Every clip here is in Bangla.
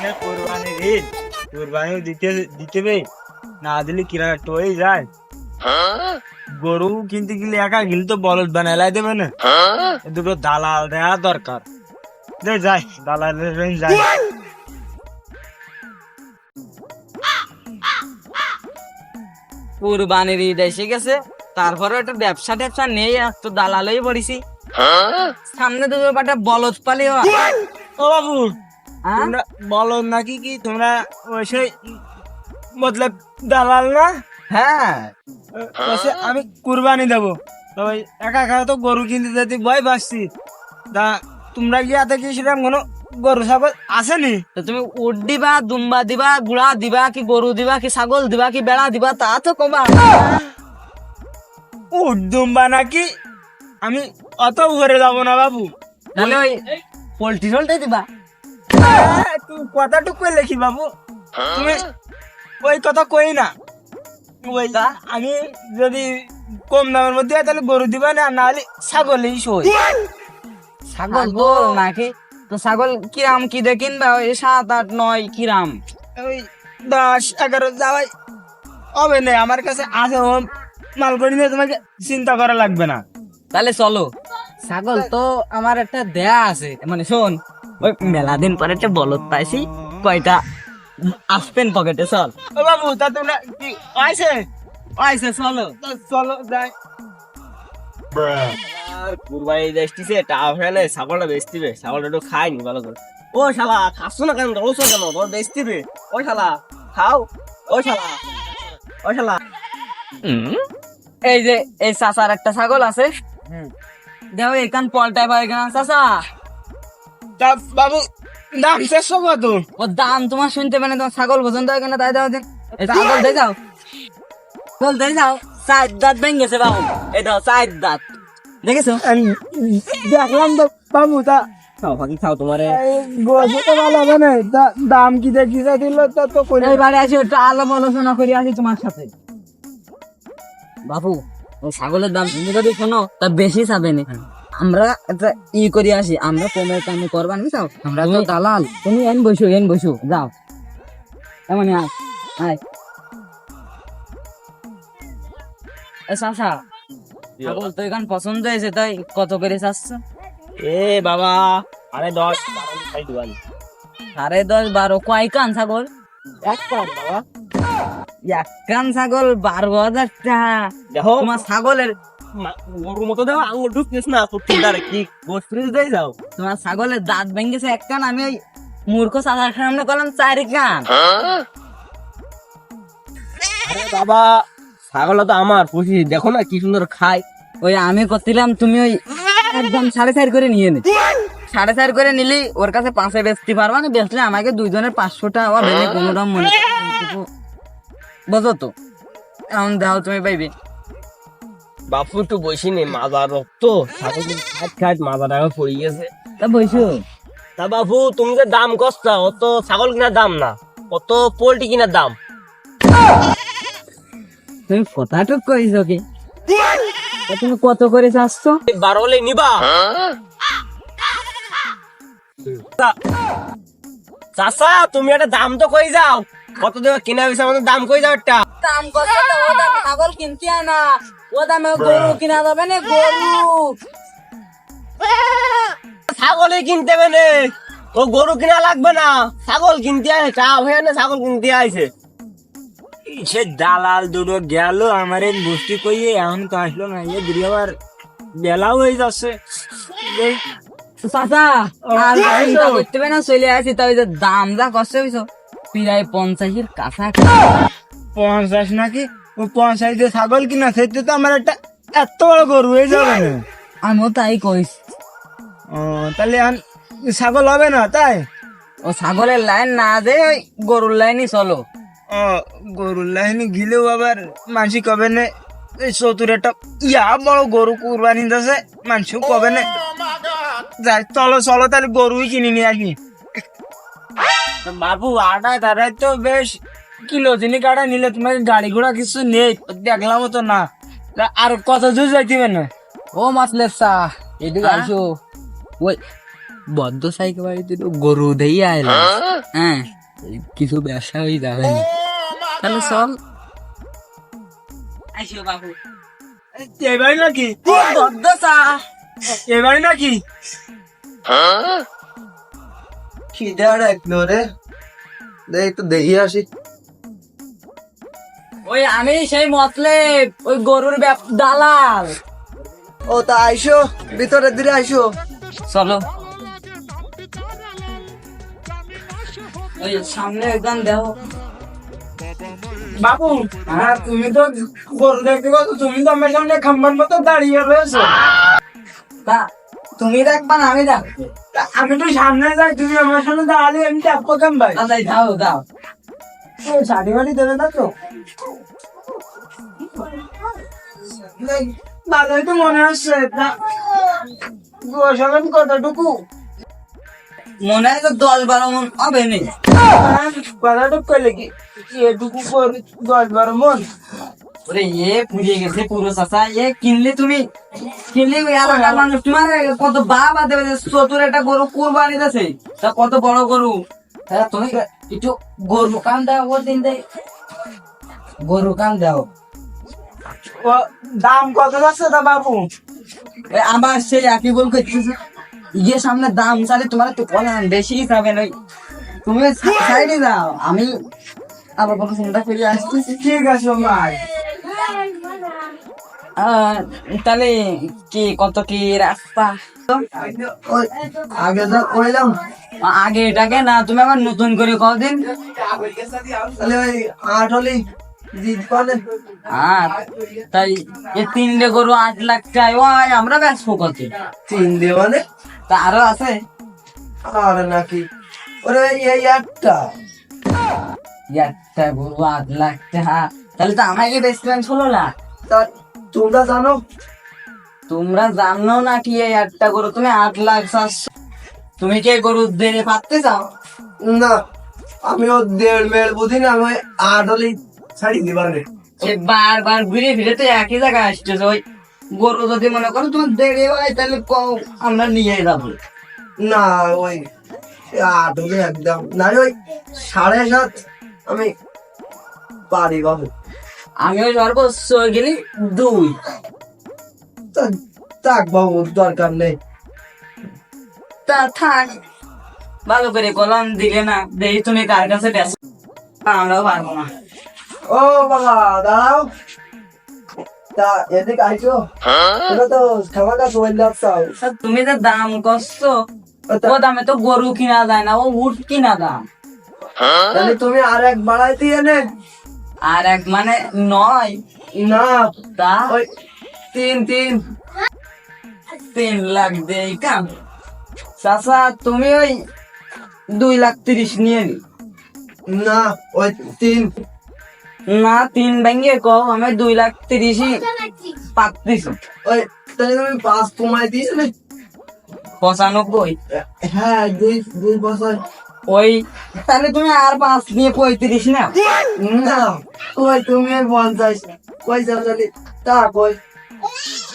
সামনে কোরবানির ঈদ, কোরবানিও দিতে না দিলে কিরা টয়ে যায়। গরু কিনতে গেলে একা গেলে তো বলদ বানাইলাই দেবে না, দুটো দালাল দেওয়া দরকার। যাই দালালের যাই। কুরবানির ঈদ এসে গেছে, তারপরে একটা ব্যবসা ট্যাবসা নেই, একটু দালালই পড়েছি। সামনে তো একটা বলদ পালি। ও বাবু, তোমরা বলো নাকি কি তোমরা ওই সেই মতলব দালাল না? হ্যাঁ, আমি কুরবানি দেবো, তবে একা একা তো গরু কিনতে যেতে ভয় পাচ্ছি। তা তোমরা গিয়ে কি সেরকম কোনো গরু ছাগল আসেনি? তো তুমি উট দিবা, দুম্বা দিবা, গুড়া দিবা, কি গরু দিবা, কি ছাগল দিবা, কি বেড়া দিবা, তা তো কবা। উদ্দুম্বা নাকি? আমি অত ঘরে যাবো না বাবু। তাহলে ওই পোল্ট্রি টোল্ট্রি দিবা। তুই কথাটুক কই লেখি বাবু, তুমি ওই কথা কই না। ওইটা আমি যদি কম দামের মধ্যে হয় তাহলে গরু দিবা না, না হলে ছাগলই সই। ছাগল নাকি? তো ছাগল কিরাম কি দিয়ে কিনবা? ওই 7, 8, 9 কিরাম? ওই 10, 11 যাওয়াই হবে না, আমার কাছে আছে। ও মাল করি নিয়ে তোমাকে চিন্তা করা লাগবে না। তাহলে চলো। ছাগল তো আমার একটা দেয়া আছে, মানে শোন, ওই মেলা দিন পরে একটা বলদ পাইছি, কয়টা আসবেন পকেটে, চল। ও বাবু, তা তোমরা কি আইছে? চলো। চলো যাই। আর কুরবানি দেখতেছে টাকা ফেলে ছাগলটা বেচতিবে, ছাগলটা একটু খাইনি ভালো করে। ও শালা, খাচ্ছ না কেন? রোছো কেন? তোর বেচতিবে। ও শালা খাও। ও শালা, ও শালা। এই যে এই চাচার একটা ছাগল আছে, দেখো এখান পলটায় পাই কেন চাচা? তা বাবু দাম শেষ কত? ও দাম তোমার শুনতে মানে তোমার ছাগল পছন্দ হয় কেন? তাই দাও দিন। এই ছাগল দিয়ে যাও, চল দিয়ে যাও। 4 দাঁত ভেঙে গেছে বাবু, এই দাও 4 দাঁত, দেখেছো? দেখলাম তো বাবু। তা খাও ফাঁকি খাও তোমারে। গোছ তো ভালো হবে না, তা দাম কি দেখিছে দিল তো তো কই। এবারে আসি একটু আলাপ আলোচনা করি আসি তোমার সাথে। বাবু, ওই ছাগলের দাম তুমি যদি শোনো তা বেশি চাবে না। আমরা একটা করি আসি, আমরা কমের কামে করবা নি চাও? আমরা তো দালাল। তুমি এন বসো যাও। এমন আয় চাচা, ছাগল তো এখান পছন্দ হয়েছে, তাই কত করে চাচ্ছ? এ বাবা, আরে 10, 10, 12 কয় কান ছাগল? এক কান বাবা। এক কান ছাগল 12,000 টাকা। দেখো তোমার ছাগলের গরুর মতো দেখো আঙুল ঢুকছিস না, ফুটকিটারে কি গোস ফ্রিজ দেই যাও। তোমার ছাগলের দাঁত ভেঙেছে এক কান, আমি ওই মূর্খ চাচার সামনে করলাম 4 কান। আরে বাবা, ছাগল তো আমার পুষি, দেখো না কি সুন্দর খায়। ওই আমি করছিলাম, তুমি ওই একদম 4.5 করে নিয়ে নে। 4.5 করে নিলি ওর কাছে 5-এ বেচতে পারবা না, বেচলে আমাকে 2 জনের 500 টাকা ভেঙে কোনো দাম মনে বোঝো তো। এখন দাও তুমি পাইবে। বাপু একটু বসি নে, মাজা রক্ত ছাগল খাট মাজাটা পড়ে গেছে। তা বসো। তা বাবু, তুমি যে দাম কষ্টা, অত ছাগল কিনার দাম না, কত পোল্ট্রি কিনার দাম। তুমি কথাটুক কইছ কি? তা তুমি কত করে চাচ্ছ? 12 হলে নিবা? চাচা, তুমি একটা দাম তো কই যাও, কত দেবে কিনা বেচা আমাদের দাম কই যাও একটা। দাম কত? ও দামে ছাগল কিনতে হয় না, ও দামে গরু কিনা যাবে না। গরু ছাগলে কিনতে হবে না, ও গরু কিনা লাগবে না, ছাগল কিনতে আছে। চা হয়ে না, ছাগল কিনতে আইছে। সে দালাল দুটো গেল আমার এই গোষ্ঠী কইয়ে, এখন তো আসলো না। এ দিদি আবার বেলাও হয়ে যাচ্ছে। চাচা আর চিন্তা করতে হবে না, চলে আসি। তাই যে দাম যা কষ্ট হয়েছ, প্রায় 50-এর কাছাকাছি। 50 নাকি? ও 50 দিয়ে ছাগল কিনা, সেটা তো আমার একটা এত বড় গরু হয়ে যাবে না। আমিও তাই কইস। ও তাহলে এখন ছাগল হবে না তাই? ও ছাগলের লাইন না দে, ওই গরুর লাইনই চলো। ও গরুর লাইনে গিলেও আবার মানসি কবে না, এই 70 একটা ইয়া বড় গরু কুরবানি দিতেছে, মানসি কবে না। যাই চলো চলো, তাহলে গরুই কিনে নিয়ে আসি। বাবু, আটায় তারাই তো বেশ কিলো চিনি কাটা নিলে, তোমার গাড়ি ঘোড়া কিছু নেই দেখলাম তো না। আর কত দূর যাইতে না? ও মাছলের চা, এদিকে আইসো। ওই বদ্ধ সাইকে বাড়িতে তো গরু দিয়ে আইলাম, হ্যাঁ কিছু ব্যবসা হয়ে যাবে না। তাহলে চল। আসো বাবু। এবারে নাকি বদ্ধ চা। এবারে নাকি খিদে আর একলো রে, দেখ একটু দেখি আসি। ওই আমি সেই মতলে ওই গরুর দালাল। ও তা আইসো, ভিতরের দিকে আইসো। চলো। ওই সামনে একদম দেখো বাবু। হ্যাঁ তুমি তো গরু দেখতে পাচ্ছ, তুমি তো আমার সামনে খাম্বার মতো দাঁড়িয়ে রয়েছো। তা তুমি দেখবা না আমি দেখবো? তা আমি তো সামনে যাই, তুমি আমার সামনে দাঁড়ালে আমি দেখবো কেন ভাই? আচ্ছা দাও দাও। শাড়ি বাড়ি দেবে না তো? ভালোই তো মনে হচ্ছে। গোসাবেন কতটুকু? মনে হয় তো 10-12 মন হবে নি। কতটুকু করলে কি এটুকু 10-12 মন? ওরে পুড়িয়ে গেছে পুরো চাচা। কিনলে তুমি, কিনলে ওই এলাকার মানুষ তোমার কত বাবা দেবে যে চতুর একটা গরু কুরবানি দিতেছে, তা কত বড় গরু। হ্যাঁ তুমি একটু গরু কান দাও, ও দিন দেয় গরু কান দাও। দাম কত যাচ্ছে তা বাবু? আমার সেই একই বল করতেছে, ইয়ে সামনে দাম চালে তোমার একটু বলেন বেশি খাবেন। ওই তুমি সাইডে যাও, আমি আবার কোনো চিন্তা করে আসতেছি। ঠিক আছে ভাই। তাহলে কি কত কি রাস্তা? ওই আগে যা কইলাম, আগে এটাকে না, তুমি আবার নতুন করে কদিন। তাহলে ওই 8 হলেই জিত পালে। তাই এই 3টে গরু 8 লাখ টাকা, ওই আমরা বেচবো কত? 3 দিয়ে মানে? তা আরো আছে। আরে নাকি, ওরে এই একটা একটা গরু 8 লাখ টাকা, তাহলে তো আমাকে বেচবেন 16 লাখ। তা তোমরা জানো? তোমরা জানো না কি এই একটা গরু তুমি 8 লাখ চাচ্ছ? তুমি কি এই গরু দেনে পাততে চাও? না, আমি ও 1.5 মেল বুঝি না, আমি 8 হলেই ছাড়ি দিবার রে। সে বারবার ঘুরে ফিরে তো একই জায়গায় আসতেছে। ওই গরু যদি মনে করো তোমার দেড়ে হয় তাহলে কও, আমরা নিয়ে যাবো। না ওই 8 হলে একদম না রে, ওই 7.5 আমি পারি বাবু। আমি ওই সর্বোচ্চ গেলি 2। থাক বাবু, দরকার নেই। তা থাক, ভালো করে কলম দিলে না, দেখি তুমি কার কাছে বেচো, আমরাও পারবো না। ও বাবা দাঁড়াও, তা এদিকে আইসো। এটা তো খামাকা সোয়েল লাগছাও। তা তুমি যে দাম করছো, ও দামে তো গরু কিনা যায় না, ও উট কিনা দাম। তাহলে তুমি আর এক বাড়াই দিয়ে নে। আর এক মানে 9 না, তা ওই 3 লাখ দেই কাম। চাচা তুমি ওই 2,30,000 নিয়ে নি। না, ওই 3। না 3 ভেঙে কও, আমি 2,30,000 পাচ্ছিস। ওই তাহলে তুমি 5 কমাই দিস নে। 95। হ্যাঁ, 2 বছর। ওই তাহলে তুমি আর 5 নিয়ে 35 না। না, ওই তুমি 50 কই যাও তাহলে? তা কই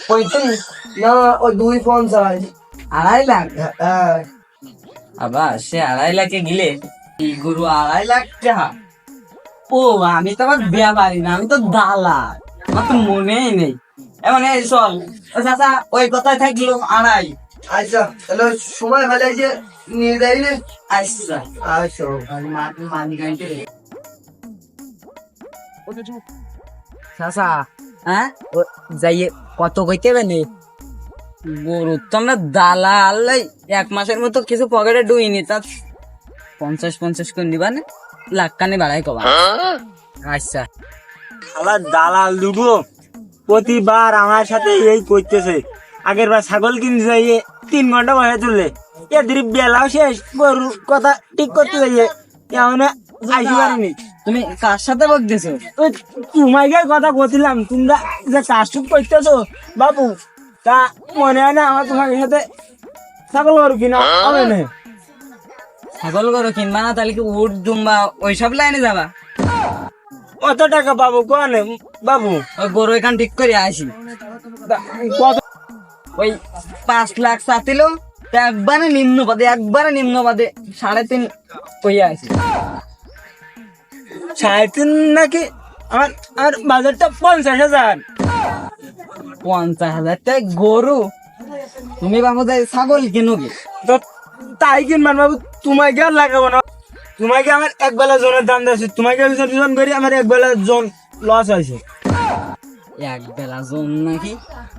35 না, ওই 2.50। 2.5 লাখ। হ্যাঁ, আবার সে 2.5 লাখে গেলে এই গরু 2.5 লাখ টাকা। ও আমি তো আবার ব্যাপারী না, আমি তো দালাল, আমার তো মনেই নেই। এমন এই চল। ও চাচা ওই কথাই থাকলো 2.5। আচ্ছা তাহলে ওই সময় হলে যে নিয়ে যাই নে। আচ্ছা আচ্ছা চাচা, হ্যাঁ যাইয়ে কত কইতে বেনে গরু তো আমরা দালাল 1 মাসের মতো কিছু পকেটে ডুইনি, তা 50 করে নিবা না, লাখ কানে বাড়াই কবা। আচ্ছা শালা দালাল দুটো প্রতিবার আমার সাথে এই করতেছে। আগের বার ছাগল কিনতে যাইয়ে 3 ঘন্টা বসে চললে, এদের বেলাও শেষ, গরুর কথা ঠিক করতে যাইয়ে এমন আইসি পারিনি। তুমি কার সাথে বলতেছো? ওই তোমাকে কথা বলছিলাম, তোমরা যে কাজটুক করতেছো বাবু, তা মনে হয় না আমার তোমার সাথে ছাগল গরু কিনা হবে না? ছাগল গরু কিনবা না, তাহলে কি উট দুম্বা ওইসব লাইনে যাবা? কত টাকা পাবো কোনে বাবু? ওই গরু এখান ঠিক করে আসি। কত? ওই 5 লাখ চাতিল, তা একবারে নিম্ন পাদে 3.5 কইয়া আছে। 3.5 নাকি? আমার আমার বাজারটা 50,000। 50,000 টাকা গরু? তুমি বাবু যাই ছাগল কিনুকে? তো তাই কিনবার বাবু, তোমাকে আর লাগাবো না। তোমাকে আমার এক বেলা জনের দাম দিয়েছে, তোমাকে জন করি আমার এক বেলা জন লস হয়েছে। এক বেলা জন নাকি?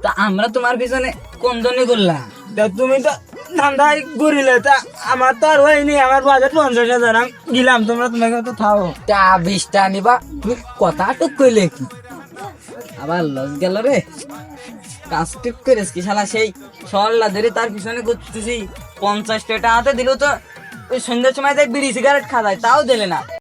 তা আমরা তোমার পিছনে কোন জনে করলাম? তা তুমি তো ধান্দাই করিলে, তা আমার তো আর হয়নি। আমার বাজার 50,000, আমি গেলাম, তোমাকে তো থাও। তা 20টা নিবা? তুমি কথা টুক কইলে কি? আবার লস গেল রে। কাজ ঠিক করেছ কি শালা? সেই সরলা ধরে তার পিছনে করতেছি, 50 টাকা হাতে দিল তো ওই সন্ধ্যার সময় তাই বিড়ি সিগারেট খাওয়া যায়, তাও দিলে না।